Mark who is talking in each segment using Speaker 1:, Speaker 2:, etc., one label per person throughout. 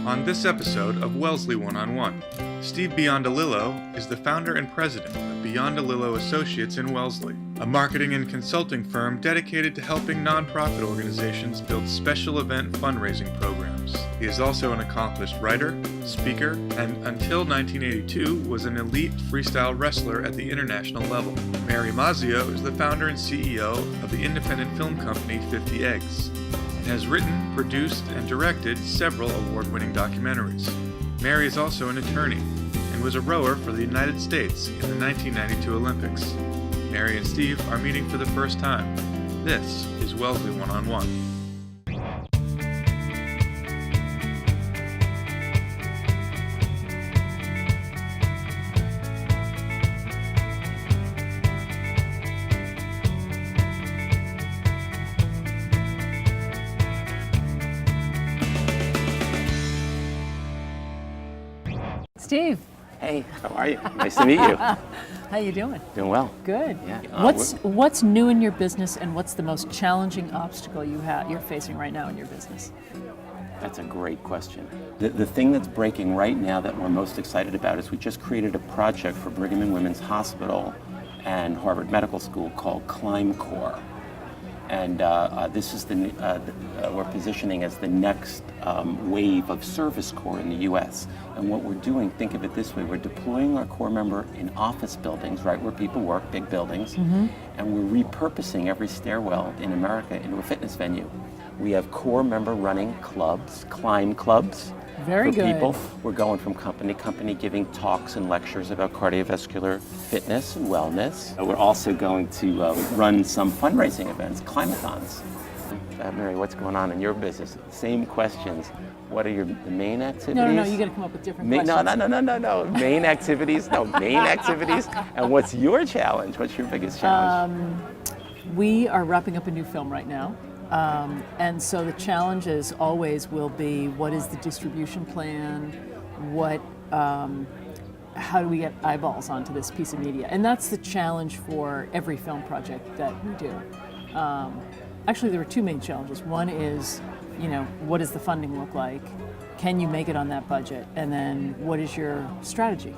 Speaker 1: On this episode of Wellesley One-on-One, Steve Biondolillo is the founder and president of Biondolillo Associates in Wellesley, a marketing and consulting firm dedicated to helping nonprofit organizations build special event fundraising programs. He is also an accomplished writer, speaker, and until 1982 was an elite freestyle wrestler at the international level. Mary Mazzio is the founder and CEO of the independent film company 50 Eggs, and has written, produced, and directed several award-winning documentaries. Mary is also an attorney and was a rower for the United States in the 1992 Olympics. Mary and Steve are meeting for the first time. This is Wellesley One-on-One.
Speaker 2: Steve.
Speaker 3: Hey, how are you? Nice to meet you.
Speaker 2: How you doing?
Speaker 3: Doing well.
Speaker 2: Good.
Speaker 3: Yeah.
Speaker 2: What's new in your business, and what's the most challenging obstacle you're facing right now in your business?
Speaker 3: That's a great question. The thing that's breaking right now that we're most excited about is we just created a project for Brigham and Women's Hospital and Harvard Medical School called Climb Core. And this is we're positioning as the next wave of service corps in the U.S. And what we're doing, think of it this way, we're deploying our corps member in office buildings, right where people work, big buildings, and we're repurposing every stairwell in America into a fitness venue. We have corps member running clubs, climb clubs.
Speaker 2: Very good.
Speaker 3: People. We're going from company to company giving talks and lectures about cardiovascular fitness and wellness. We're also going to run some fundraising events, climathons. Mary, what's going on in your business? Same questions. What are the main activities?
Speaker 2: No, you got to come up with different questions.
Speaker 3: No. Main activities. And what's your challenge? What's your biggest challenge?
Speaker 2: We are wrapping up a new film right now. And so the challenges always will be, what is the distribution plan? How do we get eyeballs onto this piece of media? And that's the challenge for every film project that we do. Actually, there are two main challenges. One is, what does the funding look like? Can you make it on that budget? And then what is your strategy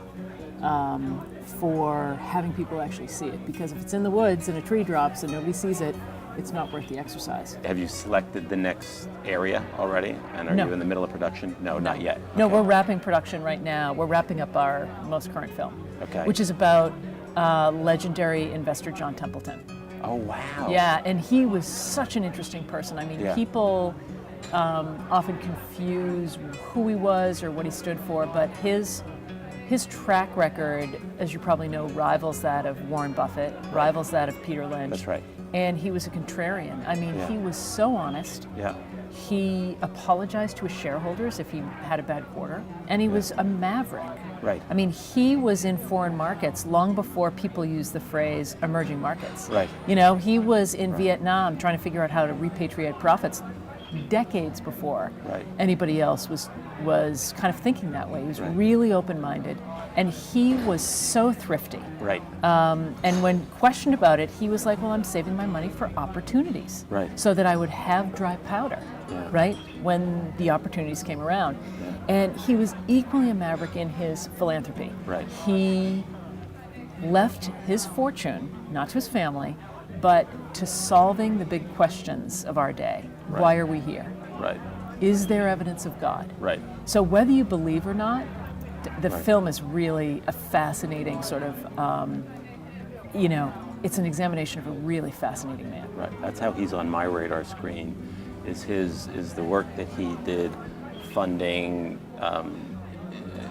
Speaker 2: for having people actually see it? Because if it's in the woods and a tree drops and nobody sees it, it's not worth the exercise.
Speaker 3: Have you selected the next area already? And are you in the middle of production? No, not yet.
Speaker 2: No, we're wrapping production right now. We're wrapping up our most current film, which is about legendary investor John Templeton.
Speaker 3: Oh, wow.
Speaker 2: Yeah, and he was such an interesting person. I mean, people often confuse who he was or what he stood for, but his track record, as you probably know, rivals that of Warren Buffett, rivals that of Peter Lynch.
Speaker 3: That's right.
Speaker 2: And he was a contrarian. I mean, he was so honest.
Speaker 3: Yeah.
Speaker 2: He apologized to his shareholders if he had a bad quarter, and he was a maverick.
Speaker 3: Right.
Speaker 2: I mean, he was in foreign markets long before people used the phrase emerging markets.
Speaker 3: Right.
Speaker 2: He was in Vietnam trying to figure out how to repatriate profits decades before anybody else was kind of thinking that way. He was really open-minded, and he was so thrifty.
Speaker 3: Right.
Speaker 2: And when questioned about it, he was like, well, I'm saving my money for opportunities.
Speaker 3: Right.
Speaker 2: So that I would have dry powder, when the opportunities came around. And he was equally a maverick in his philanthropy.
Speaker 3: Right.
Speaker 2: He left his fortune, not to his family, but to solving the big questions of our day.
Speaker 3: Right.
Speaker 2: Why are we here?
Speaker 3: Right.
Speaker 2: Is there evidence of God?
Speaker 3: Right.
Speaker 2: So whether you believe or not, the film is really a fascinating sort of, it's an examination of a really fascinating man.
Speaker 3: Right. That's how he's on my radar screen. Is the work that he did funding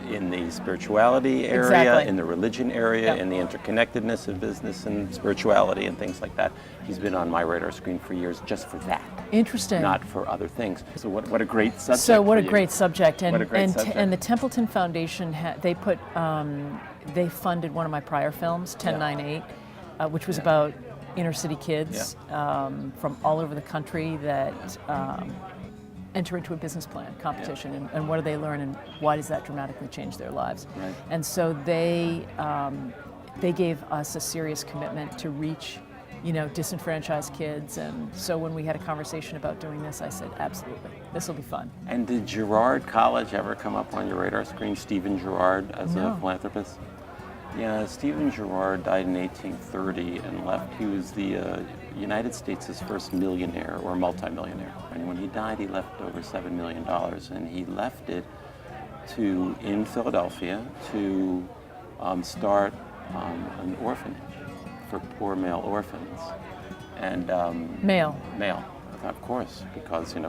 Speaker 3: in the spirituality area, in the religion area, in the interconnectedness of business and spirituality and things like that. He's been on my radar screen for years just for that.
Speaker 2: Interesting.
Speaker 3: Not for other things. So what a great subject.
Speaker 2: So what
Speaker 3: for
Speaker 2: a
Speaker 3: you.
Speaker 2: great subject. And,
Speaker 3: What a great subject.
Speaker 2: And the Templeton Foundation, they funded one of my prior films, 1098, which was about inner city kids from all over the country that enter into a business plan competition, and what do they learn, and why does that dramatically change their lives?
Speaker 3: Right.
Speaker 2: And so they gave us a serious commitment to reach disenfranchised kids. And so when we had a conversation about doing this, I said, absolutely, this will be fun.
Speaker 3: And did Gerrard College ever come up on your radar screen, Stephen Gerrard, as
Speaker 2: No.
Speaker 3: a philanthropist? Yeah, Stephen Gerrard died in 1830 and left. He was the United States' first millionaire or multimillionaire. And when he died, he left over $7 million. And he left it in Philadelphia to start an orphanage for poor male orphans. And
Speaker 2: Male.
Speaker 3: Male, of course, because, it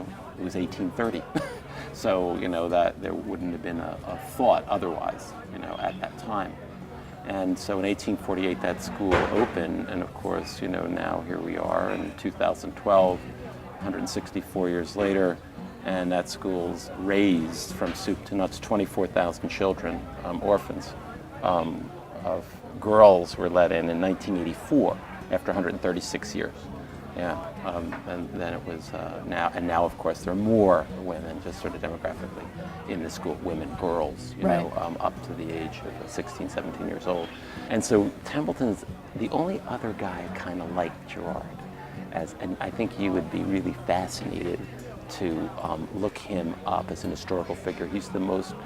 Speaker 3: was 1830. So, that there wouldn't have been a thought otherwise, at that time. And so in 1848, that school opened, and of course, now here we are in 2012, 164 years later, and that school's raised from soup to nuts 24,000 children, orphans, of girls were let in 1984, after 136 years. Yeah, and then it was now of course there are more women, just sort of demographically, in the school, women, girls,
Speaker 2: Right.
Speaker 3: up to the age of 16, 17 years old. And so Templeton's the only other guy kind of like Gerrard, and I think you would be really fascinated to look him up as an historical figure. He's the most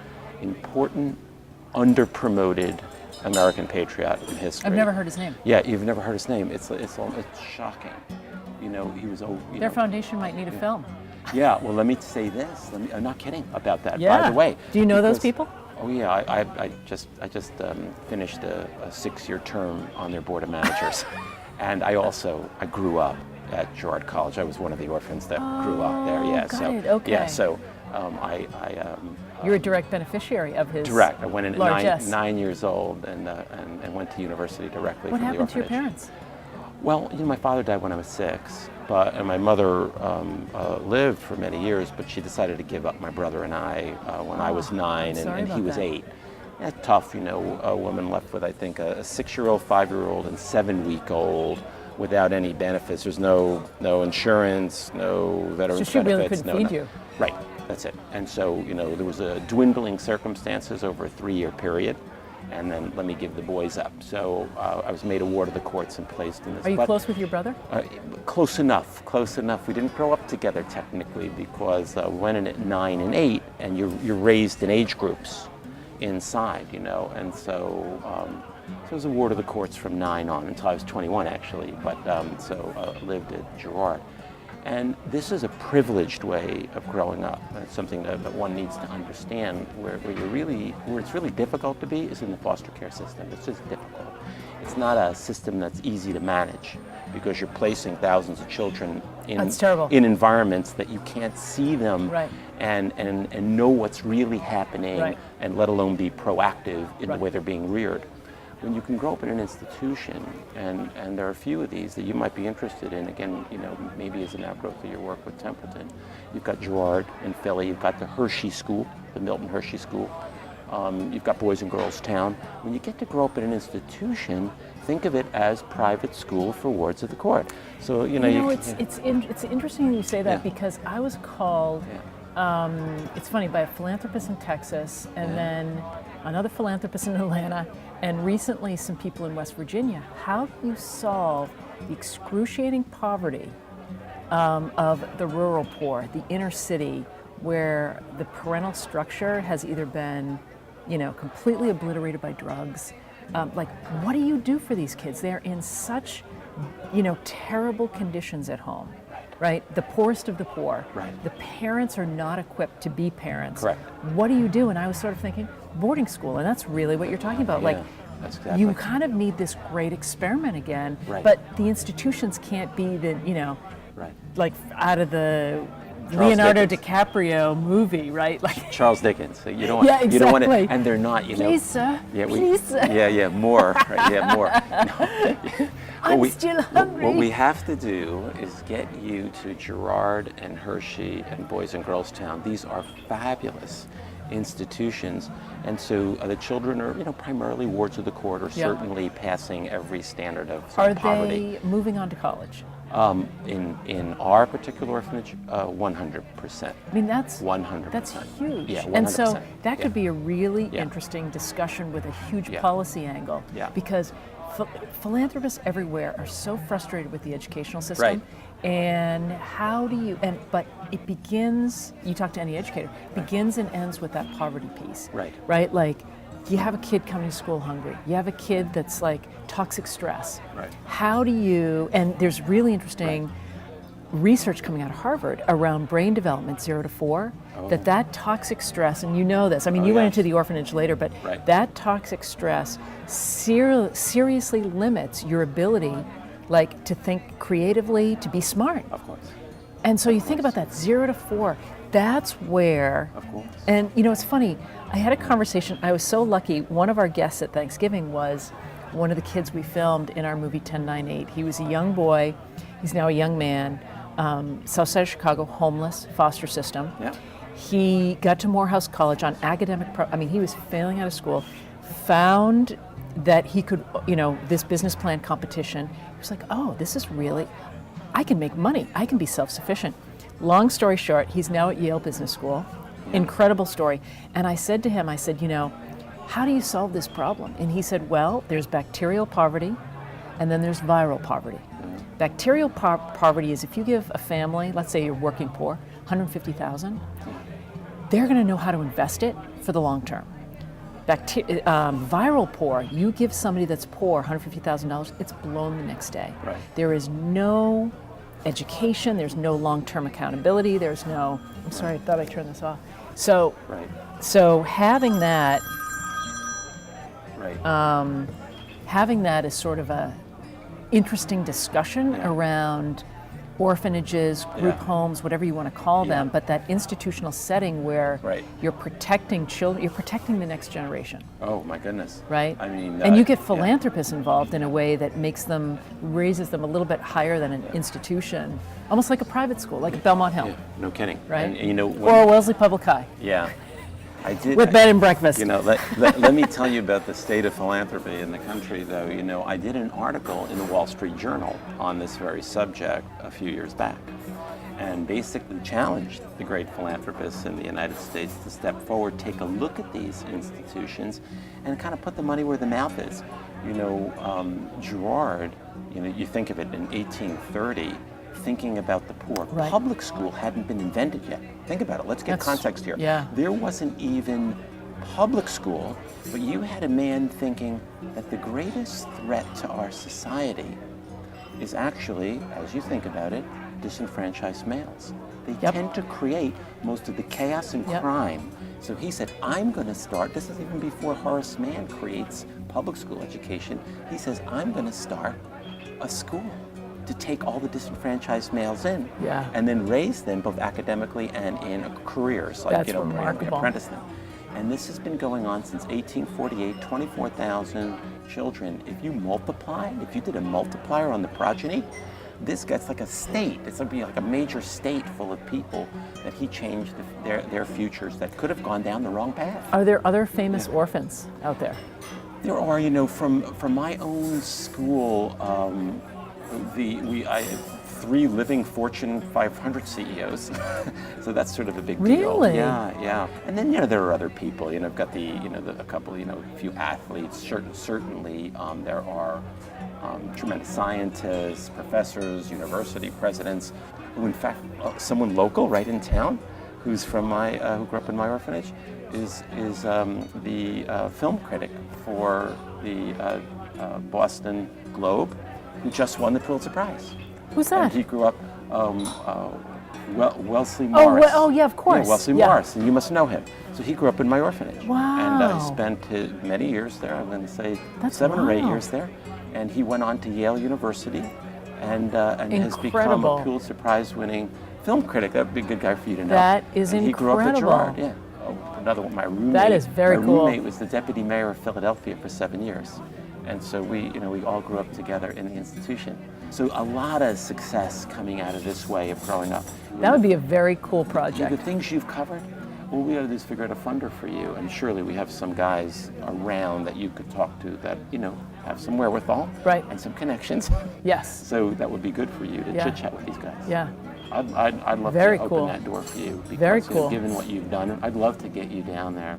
Speaker 3: important, under-promoted American patriot in history.
Speaker 2: I've never heard his name.
Speaker 3: Yeah, you've never heard his name. It's shocking. He was.
Speaker 2: Their foundation might need a film.
Speaker 3: Yeah. Well, let me say this. I'm not kidding about that.
Speaker 2: Yeah.
Speaker 3: By the way.
Speaker 2: Do you know those
Speaker 3: because-
Speaker 2: people?
Speaker 3: Oh yeah. I just finished a 6-year term on their board of managers, and I grew up at Gerrard College. I was one of the orphans that grew up there. Yeah.
Speaker 2: got
Speaker 3: so
Speaker 2: it. Okay.
Speaker 3: yeah. So
Speaker 2: You're a direct beneficiary of his
Speaker 3: direct. I went in at
Speaker 2: largesse.
Speaker 3: 9 years old and went to university directly
Speaker 2: What
Speaker 3: from the
Speaker 2: happened to your
Speaker 3: orphanage.
Speaker 2: parents?
Speaker 3: Well, my father died when I was 6, and my mother lived for many years, but she decided to give up my brother and I when I was 9
Speaker 2: sorry
Speaker 3: and he
Speaker 2: about
Speaker 3: was
Speaker 2: that.
Speaker 3: 8. Yeah, tough, a woman left with, I think, a 6-year-old, 5-year-old, and 7-week-old without any benefits. There's no insurance, no veterans
Speaker 2: So she really
Speaker 3: benefits.
Speaker 2: couldn't feed you.
Speaker 3: Right, that's it. And so, there was a dwindling circumstances over a 3-year period. And then let me give the boys up. So I was made a ward of the courts and placed in this.
Speaker 2: Are you close with your brother?
Speaker 3: Close enough. We didn't grow up together technically because we went in at 9 and 8, and you're raised in age groups inside, And so I was a ward of the courts from 9 on until I was 21 actually. But lived at Gerrard. And this is a privileged way of growing up. It's something that one needs to understand. Where it's really difficult to be is in the foster care system. It's just difficult. It's not a system that's easy to manage because you're placing thousands of children
Speaker 2: That's terrible.
Speaker 3: in environments that you can't see them
Speaker 2: Right.
Speaker 3: and know what's really happening,
Speaker 2: Right.
Speaker 3: and let alone be proactive in
Speaker 2: Right.
Speaker 3: the way they're being reared. When you can grow up in an institution, and there are a few of these that you might be interested in, again, maybe as an outgrowth of your work with Templeton. You've got Gerrard in Philly, you've got the Hershey School, the Milton Hershey School, you've got Boys and Girls Town. When you get to grow up in an institution, think of it as private school for wards of the court. So,
Speaker 2: It's interesting you say that
Speaker 3: Yeah.
Speaker 2: because I was called,
Speaker 3: Yeah.
Speaker 2: it's funny, by a philanthropist in Texas and
Speaker 3: Yeah.
Speaker 2: then another philanthropist in Atlanta and recently some people in West Virginia. How do you solve the excruciating poverty of the rural poor, the inner city, where the parental structure has either been, completely obliterated by drugs? What do you do for these kids? They're in such, terrible conditions at home, right? The poorest of the poor.
Speaker 3: Right.
Speaker 2: The parents are not equipped to be parents.
Speaker 3: Correct.
Speaker 2: What do you do? And I was sort of thinking, boarding school, and that's really what you're talking about.
Speaker 3: Yeah, that's exactly.
Speaker 2: You kind of need this great experiment again,
Speaker 3: Right.
Speaker 2: but the institutions can't be
Speaker 3: Right.
Speaker 2: like out of the
Speaker 3: Charles
Speaker 2: Leonardo
Speaker 3: Dickens.
Speaker 2: DiCaprio movie, right? Like,
Speaker 3: Charles Dickens. So you don't want.
Speaker 2: Yeah,
Speaker 3: You don't want
Speaker 2: exactly.
Speaker 3: to, and they're not.
Speaker 2: please, sir.
Speaker 3: Yeah,
Speaker 2: please, sir.
Speaker 3: Yeah, more. Right, yeah, more. No.
Speaker 2: I'm still hungry.
Speaker 3: What we have to do is get you to Gerrard and Hershey and Boys and Girls Town. These are fabulous institutions, and so the children are, primarily wards of the court, or
Speaker 2: Yeah.
Speaker 3: certainly passing every standard of
Speaker 2: Are
Speaker 3: poverty.
Speaker 2: they moving on to college?
Speaker 3: In our particular orphanage, 100%.
Speaker 2: I mean, that's
Speaker 3: 100%.
Speaker 2: That's huge.
Speaker 3: Yeah, 100%.
Speaker 2: And so that could
Speaker 3: Yeah.
Speaker 2: be a really
Speaker 3: Yeah.
Speaker 2: interesting discussion with a huge
Speaker 3: Yeah.
Speaker 2: policy angle.
Speaker 3: Yeah.
Speaker 2: Because Philanthropists everywhere are so frustrated with the educational system. And how do you, but it begins, you talk to any educator, begins and ends with that poverty piece. Right? Like, you have a kid coming to school hungry. You have a kid that's like toxic stress. How do you, and there's really interesting research coming out of Harvard around brain development 0 to 4, that toxic stress, and you know this, I mean, you went into the orphanage later, but that toxic stress seriously limits your ability, like, to think creatively, to be smart.
Speaker 3: Of course.
Speaker 2: And so you think about that 0 to 4, that's where, and you know, it's funny, I had a conversation, I was so lucky, one of our guests at Thanksgiving was one of the kids we filmed in our movie 1098. He was a young boy, he's now a young man, south side of Chicago, homeless, foster system. He got to Morehouse College on academic, he was failing out of school, found that he could, you know, this business plan competition, he was like, oh, this is really, I can make money, I can be self-sufficient. Long story short, he's now at Yale Business School. Incredible story. And I said to him, I said, you know, how do you solve this problem? And he said, well, there's bacterial poverty, and then there's viral poverty. Bacterial poverty is if you give a family, let's say you're working poor, $150,000, they're going to know how to invest it for the long term. Viral poor, you give somebody that's poor $150,000, it's blown the next day. There is no education, there's no long-term accountability, there's no, I'm sorry, I thought I turned this off. So, so having that, having that is sort of a interesting discussion around orphanages, group homes, whatever you want to call them, but that institutional setting where you're protecting children, you're protecting the next generation.
Speaker 3: Oh my goodness.
Speaker 2: Right?
Speaker 3: I mean,
Speaker 2: and you get philanthropists involved in a way that makes them, raises them a little bit higher than an institution, almost like a private school, like Belmont Hill.
Speaker 3: No kidding.
Speaker 2: Right?
Speaker 3: And you know,
Speaker 2: or a Wellesley Public High.
Speaker 3: I did.
Speaker 2: With bed and breakfast.
Speaker 3: You know, let me tell you about the state of philanthropy in the country, though. You know, I did an article in the Wall Street Journal on this very subject a few years back, and basically challenged the great philanthropists in the United States to step forward, take a look at these institutions, and kind of put the money where the mouth is. You know, Gerrard, you know, you think of it in 1830, thinking about the poor. Public school hadn't been invented yet. Think about it. Let's get context here. There wasn't even public school, but you had a man thinking that the greatest threat to our society is actually, as you think about it, disenfranchised males. They tend to create most of the chaos and crime. So he said, I'm going to start, this is even before Horace Mann creates public school education, he says, I'm going to start a school to take all the disenfranchised males in, and then raise them both academically and in careers, like you know, apprentice them. And this has been going on since 1848. 24,000 children. If you multiply, if you did a multiplier on the progeny, this gets like a state. It's going to be like a major state full of people that he changed their futures that could have gone down the wrong path.
Speaker 2: Are there other famous orphans out there?
Speaker 3: There are. You know, from my own school. I have 3 living Fortune 500 CEOs, so that's sort of a big deal.
Speaker 2: Really?
Speaker 3: Yeah. And then, you know, there are other people. You know, I've got a couple, you know, a few athletes. Certainly, there are tremendous scientists, professors, university presidents, who, in fact, someone local right in town, who's from who grew up in my orphanage, is the film critic for the Boston Globe, who just won the Pulitzer Prize.
Speaker 2: Who's that?
Speaker 3: And he grew up, Wellesley Morris.
Speaker 2: Oh, yeah, of course.
Speaker 3: Yeah, Wellesley Morris, and you must know him. So he grew up in my orphanage.
Speaker 2: Wow.
Speaker 3: And I spent many years there, I'm going to say 7 or 8 years there. And he went on to Yale University and has become a Pulitzer Prize winning film critic. That'd be a good guy for you to know.
Speaker 2: That is
Speaker 3: and
Speaker 2: incredible.
Speaker 3: He grew up at Gerrard, yeah. Another one, my roommate.
Speaker 2: That is very cool.
Speaker 3: My roommate was the deputy mayor of Philadelphia for 7 years. And so we all grew up together in the institution. So a lot of success coming out of this way of growing up.
Speaker 2: That would be a very cool project.
Speaker 3: The things you've covered, all we got to do is figure out a funder for you. And surely we have some guys around that you could talk to that, you know, have some wherewithal and some connections.
Speaker 2: Yes.
Speaker 3: So that would be good for you to chit-chat with these guys.
Speaker 2: Yeah.
Speaker 3: I'd love to open that door for you. Because,
Speaker 2: very cool.
Speaker 3: Given what you've done, I'd love to get you down there.